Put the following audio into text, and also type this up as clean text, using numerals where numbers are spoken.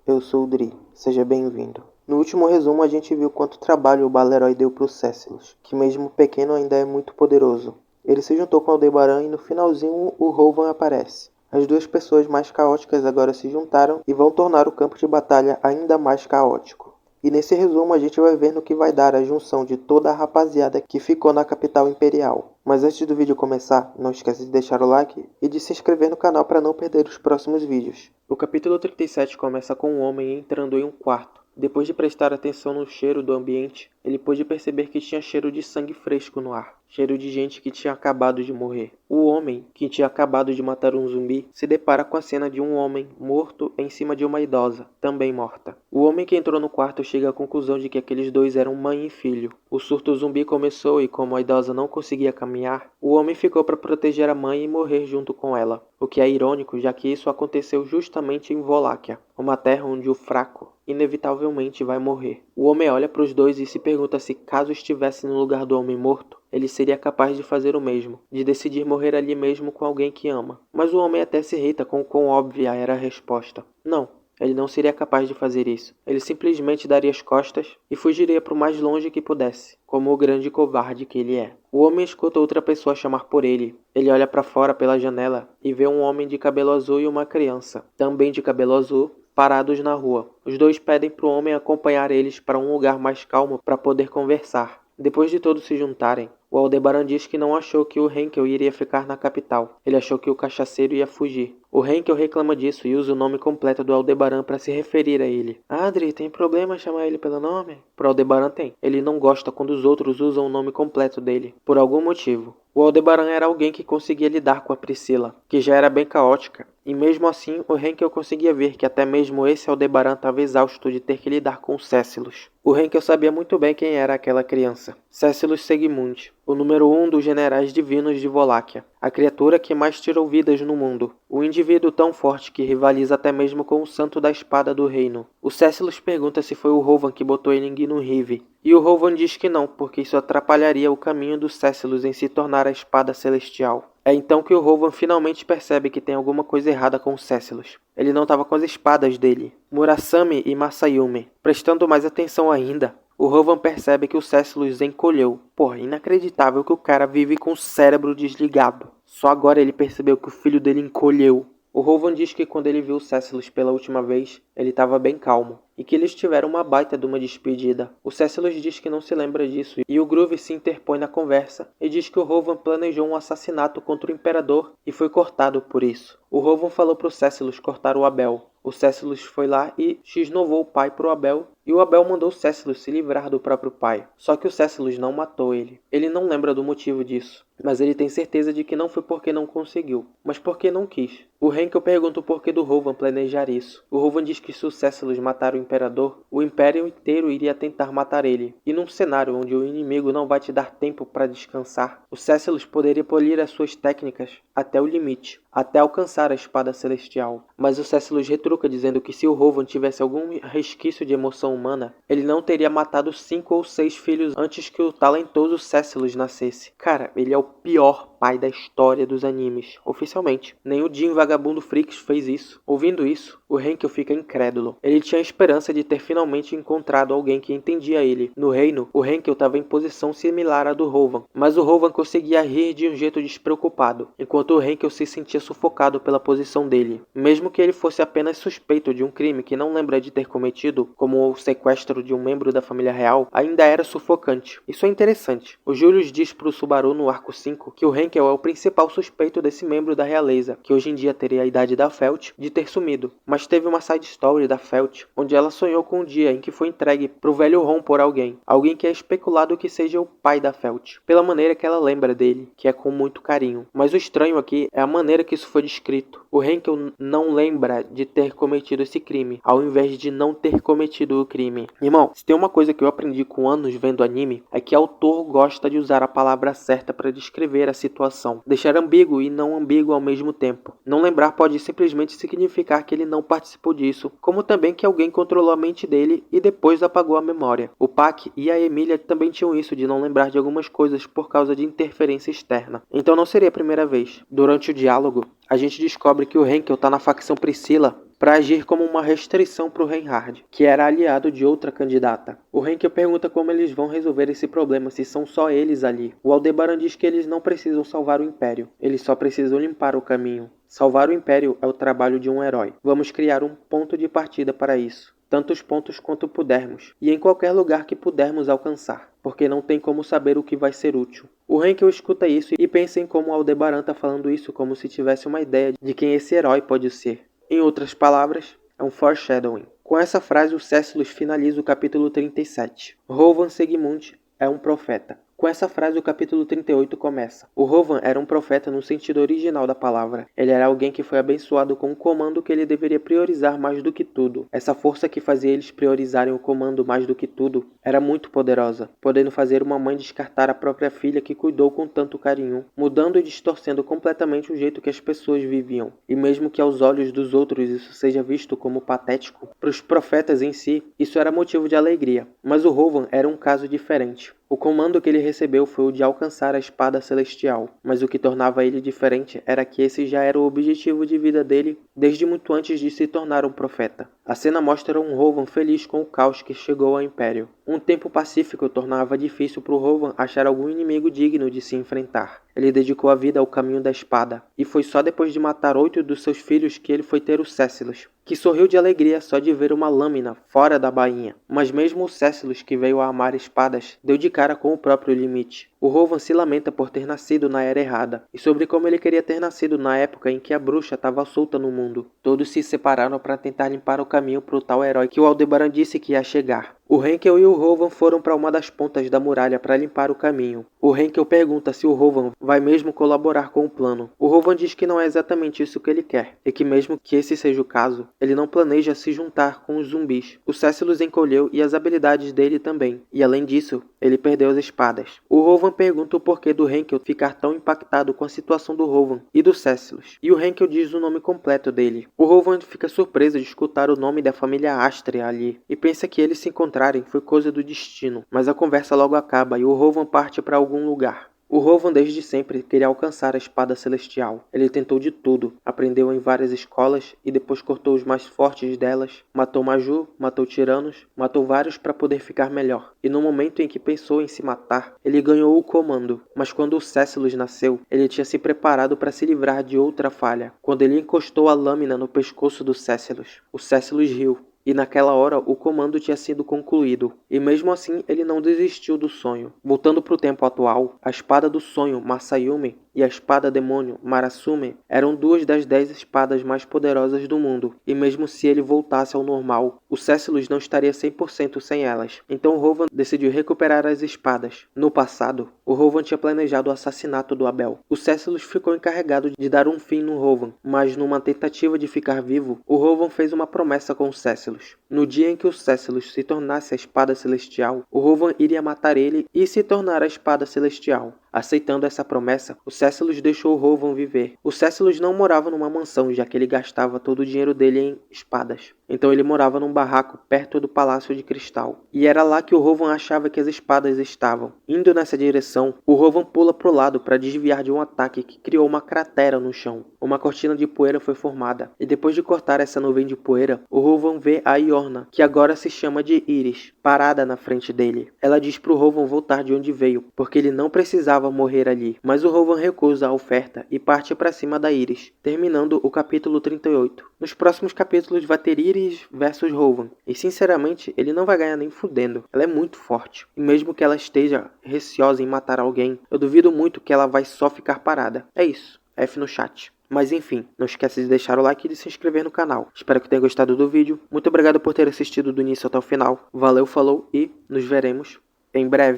eu sou o Dri, seja bem-vindo. No último resumo a gente viu quanto trabalho o Balerói deu pro Cécilos, que mesmo pequeno ainda é muito poderoso. Ele se juntou com Aldebaran e no finalzinho o Rovan aparece. As duas pessoas mais caóticas agora se juntaram e vão tornar o campo de batalha ainda mais caótico. E nesse resumo a gente vai ver no que vai dar a junção de toda a rapaziada que ficou na capital imperial. Mas antes do vídeo começar, não esquece de deixar o like e de se inscrever no canal para não perder os próximos vídeos. O capítulo 37 começa com um homem entrando em um quarto. Depois de prestar atenção no cheiro do ambiente, ele pôde perceber que tinha cheiro de sangue fresco no ar. Cheiro de gente que tinha acabado de morrer. O homem, que tinha acabado de matar um zumbi, se depara com a cena de um homem morto em cima de uma idosa, também morta. O homem que entrou no quarto chega à conclusão de que aqueles dois eram mãe e filho. O surto zumbi começou e, como a idosa não conseguia caminhar, o homem ficou para proteger a mãe e morrer junto com ela. O que é irônico, já que isso aconteceu justamente em Voláquia, uma terra onde o fraco inevitavelmente vai morrer. O homem olha para os dois e se pergunta se, caso estivesse no lugar do homem morto, ele seria capaz de fazer o mesmo, de decidir morrer ali mesmo com alguém que ama. Mas o homem até se irrita com quão óbvia era a resposta. Não, ele não seria capaz de fazer isso. Ele simplesmente daria as costas e fugiria para o mais longe que pudesse, como o grande covarde que ele é. O homem escuta outra pessoa chamar por ele. Ele olha para fora pela janela e vê um homem de cabelo azul e uma criança, também de cabelo azul, parados na rua. Os dois pedem para o homem acompanhar eles para um lugar mais calmo para poder conversar. Depois de todos se juntarem, o Aldebaran diz que não achou que o Henkel iria ficar na capital. Ele achou que o cachaceiro ia fugir. O Henkel reclama disso e usa o nome completo do Aldebaran para se referir a ele. Adri, tem problema chamar ele pelo nome? Pro Aldebaran tem. Ele não gosta quando os outros usam o nome completo dele, por algum motivo. O Aldebaran era alguém que conseguia lidar com a Priscila, que já era bem caótica. E mesmo assim, o Henkel conseguia ver que até mesmo esse Aldebaran estava exausto de ter que lidar com Cécilos. O Henkel sabia muito bem quem era aquela criança. Cécilos Segmund, o número 1 dos generais divinos de Voláquia, a criatura que mais tirou vidas no mundo. Um indivíduo tão forte que rivaliza até mesmo com o santo da espada do reino. O Cécilos pergunta se foi o Rovan que botou ele em Gnuhive. E o Rovan diz que não, porque isso atrapalharia o caminho do Cécilos em se tornar a espada celestial. É então que o Rovan finalmente percebe que tem alguma coisa errada com o Cécilos. Ele não estava com as espadas dele, Murasame e Masayume. Prestando mais atenção ainda, o Rovan percebe que o Cécilos encolheu. Porra, inacreditável que o cara vive com o cérebro desligado. Só agora ele percebeu que o filho dele encolheu. O Rovan diz que quando ele viu o Cécilos pela última vez, ele estava bem calmo, e que eles tiveram uma baita de uma despedida. O Cécilos diz que não se lembra disso, e o Groove se interpõe na conversa, e diz que o Rovan planejou um assassinato contra o Imperador e foi cortado por isso. O Rovan falou para o Cécilos cortar o Abel. O Cécilos foi lá e x-novou o pai pro Abel, e o Abel mandou o Cécilos se livrar do próprio pai. Só que o Cécilos não matou ele. Ele não lembra do motivo disso, mas ele tem certeza de que não foi porque não conseguiu, mas porque não quis. O Henkel pergunta o porquê do Rovan planejar isso. O Rovan diz que se o Cécilos matar o Imperador, o Império inteiro iria tentar matar ele. E num cenário onde o inimigo não vai te dar tempo para descansar, o Cécilos poderia polir as suas técnicas até o limite, até alcançar a espada celestial. Mas o Cécilos retruca dizendo que se o Rovan tivesse algum resquício de emoção humana, ele não teria matado 5 ou 6 filhos antes que o talentoso Cécilos nascesse. Cara, ele é o pior pai da história dos animes, oficialmente. Nem o Jin Vagabundo Freaks fez isso. Ouvindo isso, o Henkel fica incrédulo. Ele tinha a esperança de ter finalmente encontrado alguém que entendia ele. No reino, o Henkel estava em posição similar à do Rovan, mas o Rovan conseguia rir de um jeito despreocupado, enquanto o Henkel se sentia sufocado pela posição dele. Mesmo que ele fosse apenas suspeito de um crime que não lembra de ter cometido, como o sequestro de um membro da família real, ainda era sufocante. Isso é interessante. O Julius diz pro Subaru no arco 5 que o Henkel é o principal suspeito desse membro da realeza, que hoje em dia teria a idade da Felt, de ter sumido. Mas teve uma side story da Felt, onde ela sonhou com um dia em que foi entregue pro velho Ron por alguém que é especulado que seja o pai da Felt, pela maneira que ela lembra dele, que é com muito carinho. Mas o estranho aqui é a maneira que isso foi descrito. O Henkel não lembra de ter cometido esse crime, ao invés de não ter cometido o crime. Irmão, se tem uma coisa que eu aprendi com anos vendo anime, é que o autor gosta de usar a palavra certa para descrever a situação. Deixar ambíguo e não ambíguo ao mesmo tempo. Não lembrar pode simplesmente significar que ele não participou disso, como também que alguém controlou a mente dele e depois apagou a memória. O Pac e a Emília também tinham isso de não lembrar de algumas coisas por causa de interferência externa. Então não seria a primeira vez. Durante o diálogo, a gente descobre que o Henkel tá na facção Priscila para agir como uma restrição para o Reinhard, que era aliado de outra candidata. O Henkel pergunta como eles vão resolver esse problema se são só eles ali. O Aldebaran diz que eles não precisam salvar o Império, eles só precisam limpar o caminho. Salvar o Império é o trabalho de um herói. Vamos criar um ponto de partida para isso. Tantos pontos quanto pudermos, e em qualquer lugar que pudermos alcançar, porque não tem como saber o que vai ser útil. O Henkel escuta isso e pensa em como Aldebaran está falando isso como se tivesse uma ideia de quem esse herói pode ser. Em outras palavras, é um foreshadowing. Com essa frase, o Céciles finaliza o capítulo 37. Rovan Segmund é um profeta. Com essa frase, o capítulo 38 começa. O Rovan era um profeta no sentido original da palavra. Ele era alguém que foi abençoado com um comando que ele deveria priorizar mais do que tudo. Essa força que fazia eles priorizarem o comando mais do que tudo era muito poderosa, podendo fazer uma mãe descartar a própria filha que cuidou com tanto carinho, mudando e distorcendo completamente o jeito que as pessoas viviam. E mesmo que aos olhos dos outros isso seja visto como patético, para os profetas em si, isso era motivo de alegria. Mas o Rovan era um caso diferente. O comando que ele recebeu foi o de alcançar a espada celestial, mas o que tornava ele diferente era que esse já era o objetivo de vida dele desde muito antes de se tornar um profeta. A cena mostra um Rovan feliz com o caos que chegou ao Império. Um tempo pacífico tornava difícil para o Rovan achar algum inimigo digno de se enfrentar. Ele dedicou a vida ao caminho da espada, e foi só depois de matar 8 dos seus filhos que ele foi ter o Céciles, que sorriu de alegria só de ver uma lâmina fora da bainha. Mas mesmo o Céciles, que veio a amar espadas, deu de cara com o próprio limite. O Rovan se lamenta por ter nascido na era errada, e sobre como ele queria ter nascido na época em que a bruxa estava solta no mundo. Todos se separaram para tentar limpar o caminho para o tal herói que o Aldebaran disse que ia chegar. O Henkel e o Rovan foram para uma das pontas da muralha para limpar o caminho. O Henkel pergunta se o Rovan vai mesmo colaborar com o plano. O Rovan diz que não é exatamente isso que ele quer, e que mesmo que esse seja o caso, ele não planeja se juntar com os zumbis. O Céciles encolheu e as habilidades dele também, e além disso, ele perdeu as espadas. O Rovan pergunta o porquê do Henkel ficar tão impactado com a situação do Rovan e do Céciles, e o Henkel diz o nome completo dele. O Rovan fica surpreso de escutar o nome da família Astria ali, e pensa que eles se encontrarem foi coisa do destino, mas a conversa logo acaba e o Rovan parte para algum lugar. O Rovan desde sempre queria alcançar a espada celestial. Ele tentou de tudo, aprendeu em várias escolas e depois cortou os mais fortes delas, matou Maju, matou tiranos, matou vários para poder ficar melhor. E no momento em que pensou em se matar, ele ganhou o comando. Mas quando o Céciles nasceu, ele tinha se preparado para se livrar de outra falha. Quando ele encostou a lâmina no pescoço do Céciles, o Céciles riu. E naquela hora o comando tinha sido concluído, e mesmo assim ele não desistiu do sonho. Voltando para o tempo atual, a espada do sonho Masayume e a espada demônio Marasume eram 2 das 10 espadas mais poderosas do mundo, e mesmo se ele voltasse ao normal, o Céciles não estaria 100% sem elas. Então Rovan decidiu recuperar as espadas. No passado, o Rovan tinha planejado o assassinato do Abel. O Céciles ficou encarregado de dar um fim no Rovan, mas numa tentativa de ficar vivo, o Rovan fez uma promessa com o Céciles. No dia em que o Céciles se tornasse a espada celestial, o Rovan iria matar ele e se tornar a espada celestial. Aceitando essa promessa, o Céciles deixou o Rovan viver. O Céciles não morava numa mansão, já que ele gastava todo o dinheiro dele em espadas. Então ele morava num barraco perto do Palácio de Cristal. E era lá que o Rovan achava que as espadas estavam. Indo nessa direção, o Rovan pula pro lado para desviar de um ataque que criou uma cratera no chão. Uma cortina de poeira foi formada. E depois de cortar essa nuvem de poeira, o Rovan vê a Iorna, que agora se chama de Iris, parada na frente dele. Ela diz pro Rovan voltar de onde veio, porque ele não precisava morrer ali. Mas o Rovan recusa a oferta e parte para cima da Iris, terminando o capítulo 38. Nos próximos capítulos vai ter Iris versus Rovan, e sinceramente ele não vai ganhar nem fudendo. Ela é muito forte, e mesmo que ela esteja receosa em matar alguém, eu duvido muito que ela vai só ficar parada. É isso, F no chat. Mas enfim, não esquece de deixar o like e de se inscrever no canal. Espero que tenha gostado do vídeo. Muito obrigado por ter assistido do início até o final. Valeu, falou e nos veremos em breve.